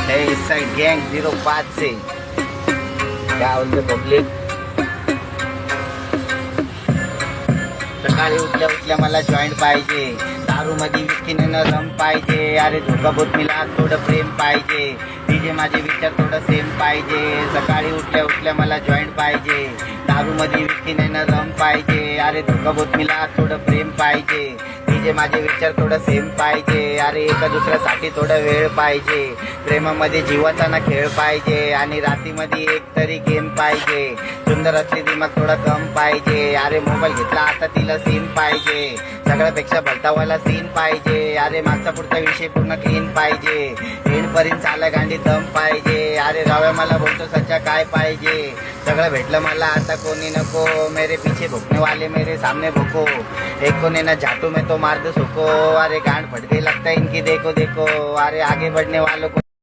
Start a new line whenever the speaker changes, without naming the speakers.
है इस side gang 05 से। क्या बोलते पब्लिक, सकाळी उठल्या उठल्या मला जॉईंट पाहिजे, दारू मध्ये विस्कीने न रम पाहिजे, अरे धोका बोत मिला थोडं प्रेम पाहिजे, तिचे माझे विचार थोडं सेम पाहिजे। सकाळी उठल्या उठल्या मला जॉईंट पाहिजे, दारू मध्ये विस्कीने न रम पाहिजे, अरे धोका बोत मिला थोडं प्रेम पाहिजे, तिचे माझे विचार थोडं सेम पाहिजे, अरे एका दुसऱ्यासाठी थोडा वेळ पाहिजे, प्रेमामध्ये जीवाचा ना खेळ पाहिजे, आणि रातीमध्ये एक तरी गेम पाहिजे, सुंदर असली दिमाग थोडा कम पाहिजे, अरे मोबाईल घेतला आता तिला सीन पाहिजे, सगळ्यापेक्षा भलतावाला सीन पाहिजे, अरे मागचा पुढचा विषय पूर्ण क्लीन पाहिजे, एंड पर्यंत चाला गांडी दम पाहिजे, अरे रव्या मला बोलतो सच्चा काय पाहिजे, सगळं भेटलं मला आता कोणी नको, मेरे पीछे भोकने वाले मेरे सामने भोको, एक कोने ना झाटू में तो मार दो सुको, अरे गांड फट गई लगता है इनकी देखो देखो, अरे आगे बढ़ने वालों को